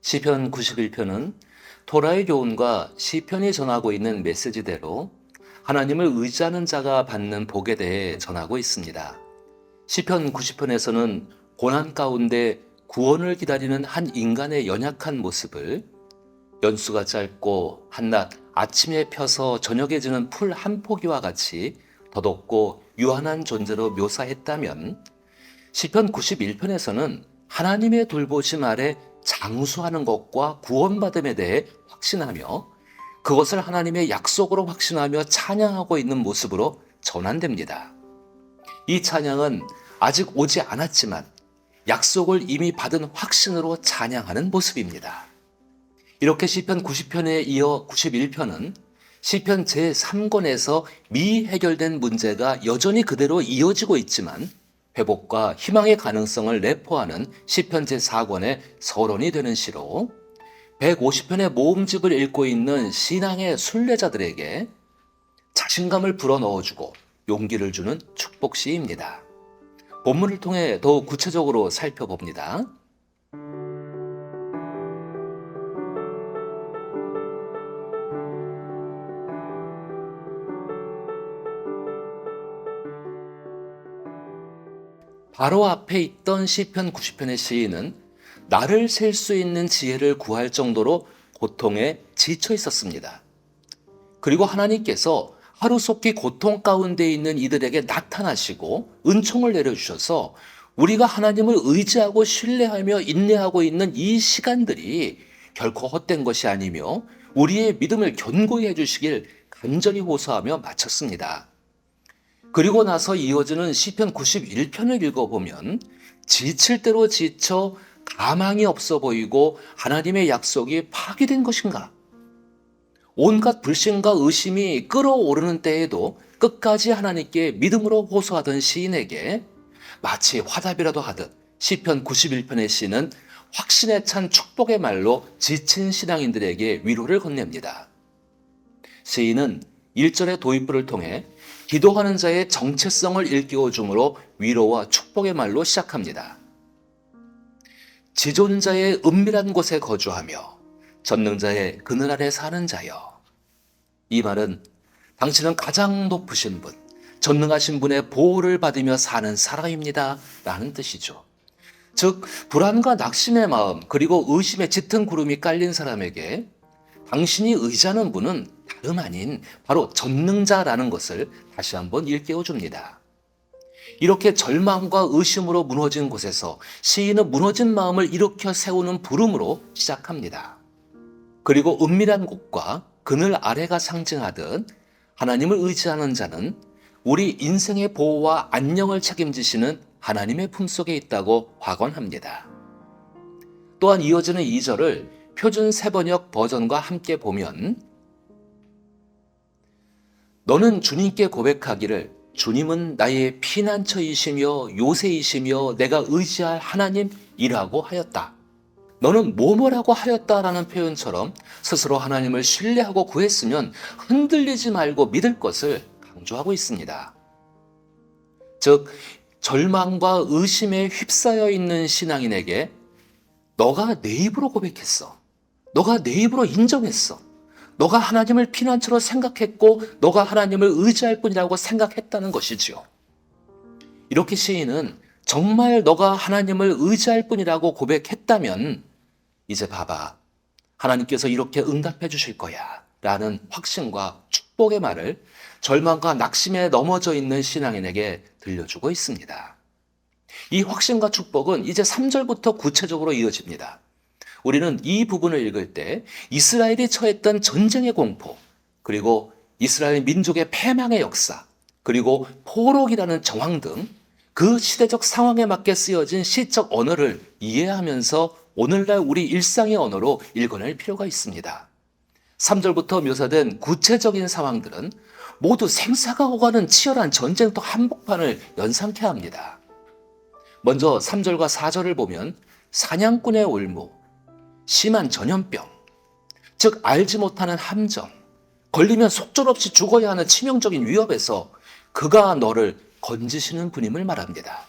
시편 91편은 토라의 교훈과 시편이 전하고 있는 메시지대로 하나님을 의지하는 자가 받는 복에 대해 전하고 있습니다. 시편 90편에서는 고난 가운데 구원을 기다리는 한 인간의 연약한 모습을 연수가 짧고 한낮 아침에 펴서 저녁에 지는 풀 한 포기와 같이 덧없고 유한한 존재로 묘사했다면, 시편 91편에서는 하나님의 돌보심 아래 장수하는 것과 구원받음에 대해 확신하며 그것을 하나님의 약속으로 확신하며 찬양하고 있는 모습으로 전환됩니다. 이 찬양은 아직 오지 않았지만 약속을 이미 받은 확신으로 찬양하는 모습입니다. 이렇게 시편 90편에 이어 91편은 시편 제3권에서 미해결된 문제가 여전히 그대로 이어지고 있지만 회복과 희망의 가능성을 내포하는 시편 제4권의 서론이 되는 시로 150편의 모음집을 읽고 있는 신앙의 순례자들에게 자신감을 불어넣어주고 용기를 주는 축복시입니다. 본문을 통해 더욱 구체적으로 살펴봅니다. 바로 앞에 있던 시편 90편의 시인은 나를 셀 수 있는 지혜를 구할 정도로 고통에 지쳐 있었습니다. 그리고 하나님께서 하루속히 고통 가운데 있는 이들에게 나타나시고 은총을 내려주셔서 우리가 하나님을 의지하고 신뢰하며 인내하고 있는 이 시간들이 결코 헛된 것이 아니며 우리의 믿음을 견고히 해주시길 간절히 호소하며 마쳤습니다. 그리고 나서 이어지는 시편 91편을 읽어보면 지칠 대로 지쳐 가망이 없어 보이고 하나님의 약속이 파기된 것인가? 온갖 불신과 의심이 끓어오르는 때에도 끝까지 하나님께 믿음으로 호소하던 시인에게 마치 화답이라도 하듯 시편 91편의 시는 확신에 찬 축복의 말로 지친 신앙인들에게 위로를 건넵니다. 시인은 1절의 도입부를 통해 기도하는 자의 정체성을 일깨워 주므로 위로와 축복의 말로 시작합니다. 지존자의 은밀한 곳에 거주하며 전능자의 그늘 아래 사는 자여. 이 말은 당신은 가장 높으신 분, 전능하신 분의 보호를 받으며 사는 사람입니다 라는 뜻이죠. 즉 불안과 낙심의 마음 그리고 의심의 짙은 구름이 깔린 사람에게 당신이 의지하는 분은 다름 아닌 바로 전능자라는 것을 다시 한번 일깨워 줍니다. 이렇게 절망과 의심으로 무너진 곳에서 시인은 무너진 마음을 일으켜 세우는 부름으로 시작합니다. 그리고 은밀한 곳과 그늘 아래가 상징하듯 하나님을 의지하는 자는 우리 인생의 보호와 안녕을 책임지시는 하나님의 품속에 있다고 확언합니다. 또한 이어지는 2절을 표준 세번역 버전과 함께 보면 너는 주님께 고백하기를 주님은 나의 피난처이시며 요새이시며 내가 의지할 하나님이라고 하였다. 너는 뭐뭐라고 하였다라는 표현처럼 스스로 하나님을 신뢰하고 구했으면 흔들리지 말고 믿을 것을 강조하고 있습니다. 즉 절망과 의심에 휩싸여 있는 신앙인에게 너가 내 입으로 고백했어. 너가 내 입으로 인정했어. 너가 하나님을 피난처로 생각했고 너가 하나님을 의지할 뿐이라고 생각했다는 것이지요. 이렇게 시인은 정말 너가 하나님을 의지할 뿐이라고 고백했다면 이제 봐봐. 하나님께서 이렇게 응답해 주실 거야 라는 확신과 축복의 말을 절망과 낙심에 넘어져 있는 신앙인에게 들려주고 있습니다. 이 확신과 축복은 이제 3절부터 구체적으로 이어집니다. 우리는 이 부분을 읽을 때 이스라엘이 처했던 전쟁의 공포, 그리고 이스라엘 민족의 패망의 역사, 그리고 포록이라는 정황 등 그 시대적 상황에 맞게 쓰여진 시적 언어를 이해하면서 오늘날 우리 일상의 언어로 읽어낼 필요가 있습니다. 3절부터 묘사된 구체적인 상황들은 모두 생사가 오가는 치열한 전쟁터 한복판을 연상케 합니다. 먼저 3절과 4절을 보면 사냥꾼의 올무, 심한 전염병, 즉 알지 못하는 함정, 걸리면 속절없이 죽어야 하는 치명적인 위협에서 그가 너를 건지시는 분임을 말합니다.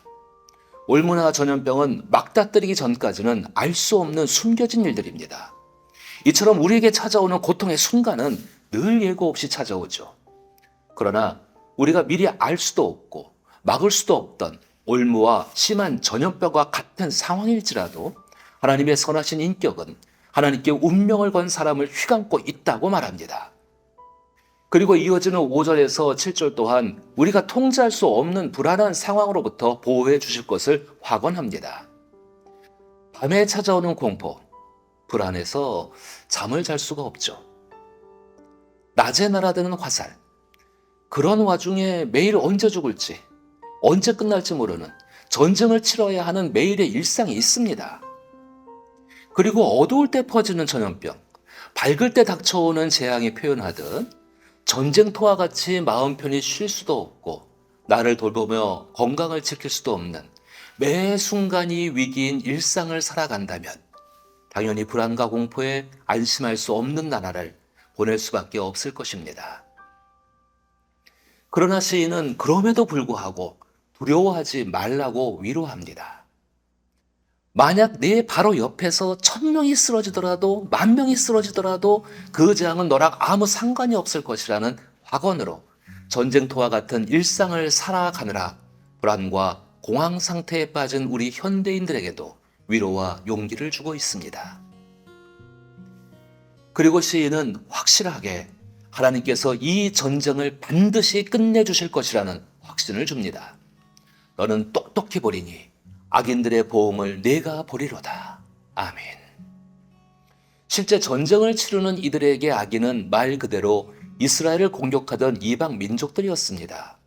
올무나 전염병은 막다뜨리기 전까지는 알 수 없는 숨겨진 일들입니다. 이처럼 우리에게 찾아오는 고통의 순간은 늘 예고 없이 찾아오죠. 그러나 우리가 미리 알 수도 없고 막을 수도 없던 올무와 심한 전염병과 같은 상황일지라도 하나님의 선하신 인격은 하나님께 운명을 건 사람을 휘감고 있다고 말합니다. 그리고 이어지는 5절에서 7절 또한 우리가 통제할 수 없는 불안한 상황으로부터 보호해 주실 것을 확언합니다. 밤에 찾아오는 공포, 불안해서 잠을 잘 수가 없죠. 낮에 날아드는 화살, 그런 와중에 매일 언제 죽을지, 언제 끝날지 모르는 전쟁을 치러야 하는 매일의 일상이 있습니다. 그리고 어두울 때 퍼지는 전염병, 밝을 때 닥쳐오는 재앙이 표현하듯 전쟁터와 같이 마음 편히 쉴 수도 없고 나를 돌보며 건강을 지킬 수도 없는 매 순간이 위기인 일상을 살아간다면 당연히 불안과 공포에 안심할 수 없는 나날을 보낼 수밖에 없을 것입니다. 그러나 시인은 그럼에도 불구하고 두려워하지 말라고 위로합니다. 만약 내 바로 옆에서 1000명이 쓰러지더라도 10,000명이 쓰러지더라도 그 재앙은 너랑 아무 상관이 없을 것이라는 확언으로 전쟁터와 같은 일상을 살아가느라 불안과 공황 상태에 빠진 우리 현대인들에게도 위로와 용기를 주고 있습니다. 그리고 시인은 확실하게 하나님께서 이 전쟁을 반드시 끝내주실 것이라는 확신을 줍니다. 너는 똑똑히 보리니 악인들의 보응을 내가 보리로다. 아멘. 실제 전쟁을 치르는 이들에게 악인은 말 그대로 이스라엘을 공격하던 이방 민족들이었습니다.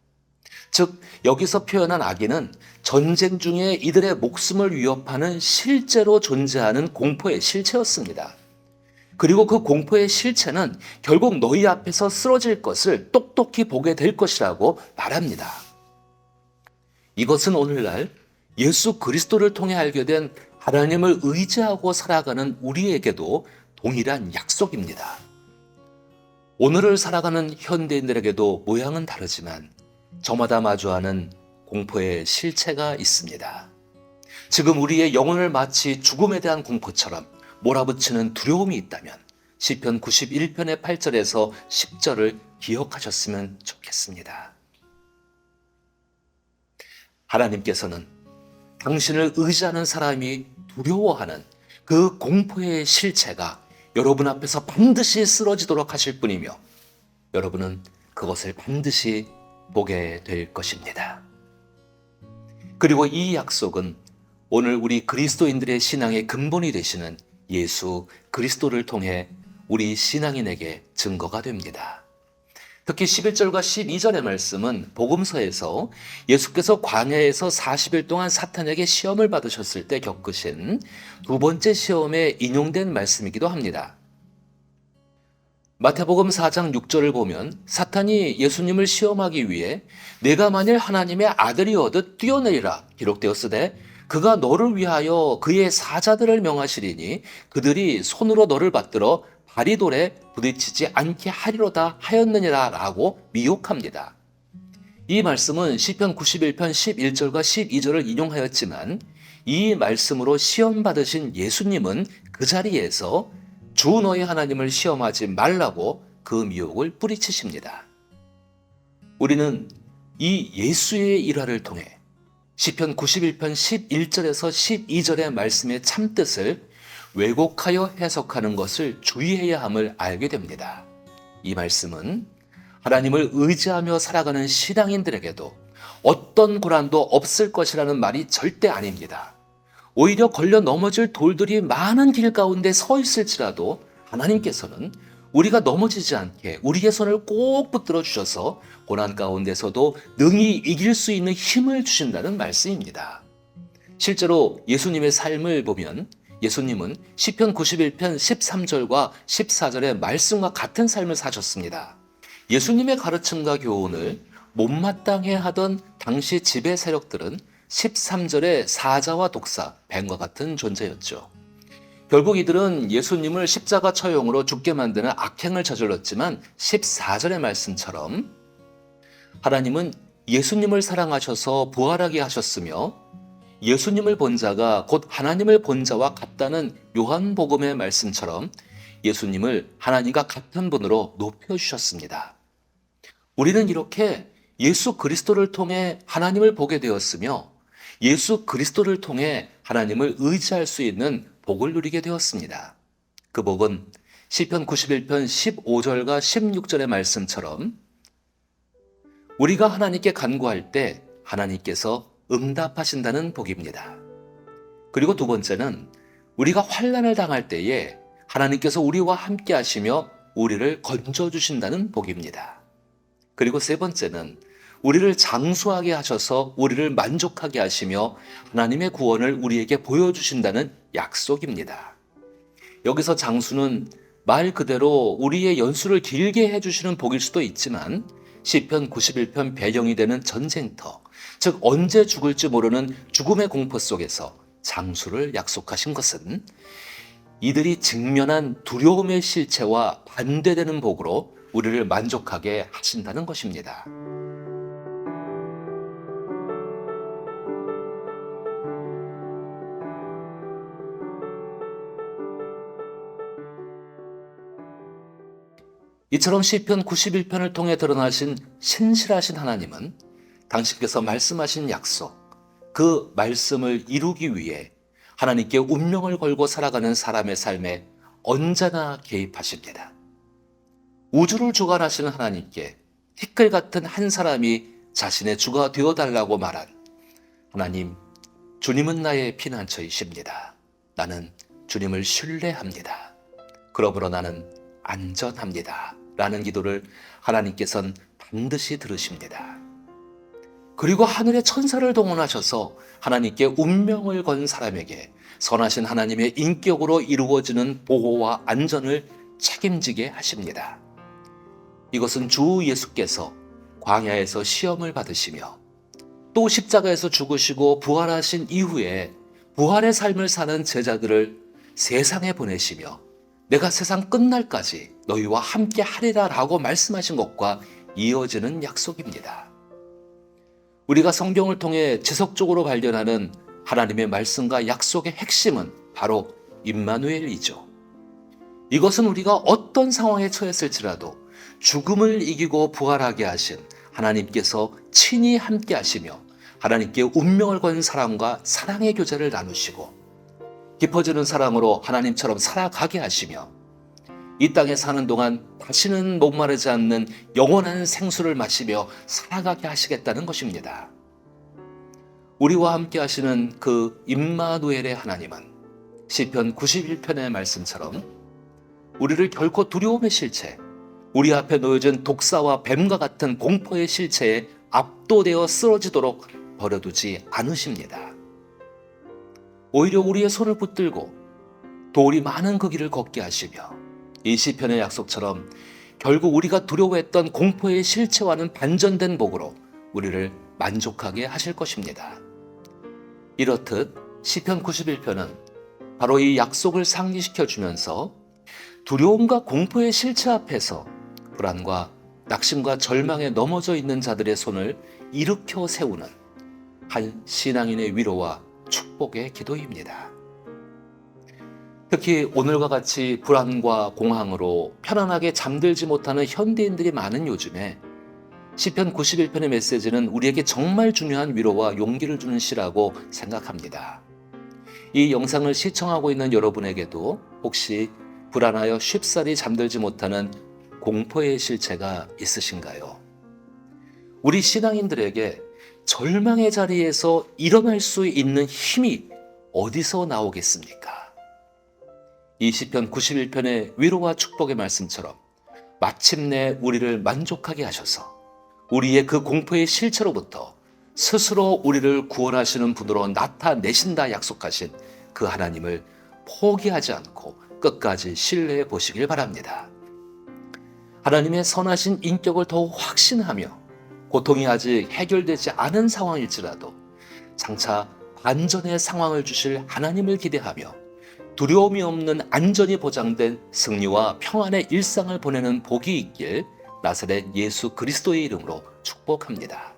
즉 여기서 표현한 악인은 전쟁 중에 이들의 목숨을 위협하는 실제로 존재하는 공포의 실체였습니다. 그리고 그 공포의 실체는 결국 너희 앞에서 쓰러질 것을 똑똑히 보게 될 것이라고 말합니다. 이것은 오늘날 예수 그리스도를 통해 알게 된 하나님을 의지하고 살아가는 우리에게도 동일한 약속입니다. 오늘을 살아가는 현대인들에게도 모양은 다르지만 저마다 마주하는 공포의 실체가 있습니다. 지금 우리의 영혼을 마치 죽음에 대한 공포처럼 몰아붙이는 두려움이 있다면 시편 91편의 8절에서 10절을 기억하셨으면 좋겠습니다. 하나님께서는 당신을 의지하는 사람이 두려워하는 그 공포의 실체가 여러분 앞에서 반드시 쓰러지도록 하실 분이며 여러분은 그것을 반드시 보게 될 것입니다. 그리고 이 약속은 오늘 우리 그리스도인들의 신앙의 근본이 되시는 예수 그리스도를 통해 우리 신앙인에게 증거가 됩니다. 특히 11절과 12절의 말씀은 복음서에서 예수께서 광야에서 40일 동안 사탄에게 시험을 받으셨을 때 겪으신 두 번째 시험에 인용된 말씀이기도 합니다. 마태복음 4장 6절을 보면 사탄이 예수님을 시험하기 위해 내가 만일 하나님의 아들이어듯 뛰어내리라 기록되었으되 그가 너를 위하여 그의 사자들을 명하시리니 그들이 손으로 너를 받들어 바리돌에 부딪히지 않게 하리로다 하였느니라 라고 미혹합니다. 이 말씀은 시편 91편 11절과 12절을 인용하였지만 이 말씀으로 시험 받으신 예수님은 그 자리에서 주 너희 하나님을 시험하지 말라고 그 미혹을 뿌리치십니다. 우리는 이 예수의 일화를 통해 시편 91편 11절에서 12절의 말씀의 참뜻을 왜곡하여 해석하는 것을 주의해야 함을 알게 됩니다. 이 말씀은 하나님을 의지하며 살아가는 신앙인들에게도 어떤 고난도 없을 것이라는 말이 절대 아닙니다. 오히려 걸려 넘어질 돌들이 많은 길 가운데 서 있을지라도 하나님께서는 우리가 넘어지지 않게 우리의 손을 꼭 붙들어 주셔서 고난 가운데서도 능히 이길 수 있는 힘을 주신다는 말씀입니다. 실제로 예수님의 삶을 보면 예수님은 시편 91편 13절과 14절의 말씀과 같은 삶을 사셨습니다. 예수님의 가르침과 교훈을 못마땅해 하던 당시 지배 세력들은 13절의 사자와 독사, 뱀과 같은 존재였죠. 결국 이들은 예수님을 십자가 처형으로 죽게 만드는 악행을 저질렀지만 14절의 말씀처럼 하나님은 예수님을 사랑하셔서 부활하게 하셨으며 예수님을 본 자가 곧 하나님을 본 자와 같다는 요한복음의 말씀처럼 예수님을 하나님과 같은 분으로 높여주셨습니다. 우리는 이렇게 예수 그리스도를 통해 하나님을 보게 되었으며 예수 그리스도를 통해 하나님을 의지할 수 있는 복을 누리게 되었습니다. 그 복은 시편 91편 15절과 16절의 말씀처럼 우리가 하나님께 간구할 때 하나님께서 응답하신다는 복입니다. 그리고 두 번째는 우리가 환난을 당할 때에 하나님께서 우리와 함께 하시며 우리를 건져주신다는 복입니다. 그리고 세 번째는 우리를 장수하게 하셔서 우리를 만족하게 하시며 하나님의 구원을 우리에게 보여주신다는 약속입니다. 여기서 장수는 말 그대로 우리의 연수를 길게 해주시는 복일 수도 있지만 시편 91편 배경이 되는 전쟁터, 즉 언제 죽을지 모르는 죽음의 공포 속에서 장수를 약속하신 것은 이들이 직면한 두려움의 실체와 반대되는 복으로 우리를 만족하게 하신다는 것입니다. 이처럼 시편 91편을 통해 드러나신 신실하신 하나님은 당신께서 말씀하신 약속, 그 말씀을 이루기 위해 하나님께 운명을 걸고 살아가는 사람의 삶에 언제나 개입하십니다. 우주를 주관하시는 하나님께 티끌 같은 한 사람이 자신의 주가 되어달라고 말한 하나님, 주님은 나의 피난처이십니다. 나는 주님을 신뢰합니다. 그러므로 나는 안전합니다. 라는 기도를 하나님께서는 반드시 들으십니다. 그리고 하늘의 천사를 동원하셔서 하나님께 운명을 건 사람에게 선하신 하나님의 인격으로 이루어지는 보호와 안전을 책임지게 하십니다. 이것은 주 예수께서 광야에서 시험을 받으시며 또 십자가에서 죽으시고 부활하신 이후에 부활의 삶을 사는 제자들을 세상에 보내시며 내가 세상 끝날까지 너희와 함께 하리라 라고 말씀하신 것과 이어지는 약속입니다. 우리가 성경을 통해 지속적으로 발견하는 하나님의 말씀과 약속의 핵심은 바로 임마누엘이죠. 이것은 우리가 어떤 상황에 처했을지라도 죽음을 이기고 부활하게 하신 하나님께서 친히 함께 하시며 하나님께 운명을 건 사람과 사랑의 교제를 나누시고 깊어지는 사랑으로 하나님처럼 살아가게 하시며 이 땅에 사는 동안 다시는 목마르지 않는 영원한 생수를 마시며 살아가게 하시겠다는 것입니다. 우리와 함께 하시는 그 임마누엘의 하나님은 시편 91편의 말씀처럼 우리를 결코 두려움의 실체, 우리 앞에 놓여진 독사와 뱀과 같은 공포의 실체에 압도되어 쓰러지도록 버려두지 않으십니다. 오히려 우리의 손을 붙들고 돌이 많은 그 길을 걷게 하시며 이 시편의 약속처럼 결국 우리가 두려워했던 공포의 실체와는 반전된 복으로 우리를 만족하게 하실 것입니다. 이렇듯 시편 91편은 바로 이 약속을 상기시켜 주면서 두려움과 공포의 실체 앞에서 불안과 낙심과 절망에 넘어져 있는 자들의 손을 일으켜 세우는 한 신앙인의 위로와 축복의 기도입니다. 특히 오늘과 같이 불안과 공황으로 편안하게 잠들지 못하는 현대인들이 많은 요즘에 시편 91편의 메시지는 우리에게 정말 중요한 위로와 용기를 주는 시라고 생각합니다. 이 영상을 시청하고 있는 여러분에게도 혹시 불안하여 쉽사리 잠들지 못하는 공포의 실체가 있으신가요? 우리 신앙인들에게 절망의 자리에서 일어날 수 있는 힘이 어디서 나오겠습니까? 이 시편 91편의 위로와 축복의 말씀처럼 마침내 우리를 만족하게 하셔서 우리의 그 공포의 실체로부터 스스로 우리를 구원하시는 분으로 나타내신다 약속하신 그 하나님을 포기하지 않고 끝까지 신뢰해 보시길 바랍니다. 하나님의 선하신 인격을 더욱 확신하며 고통이 아직 해결되지 않은 상황일지라도 장차 반전의 상황을 주실 하나님을 기대하며 두려움이 없는 안전이 보장된 승리와 평안의 일상을 보내는 복이 있길 나사렛 예수 그리스도의 이름으로 축복합니다.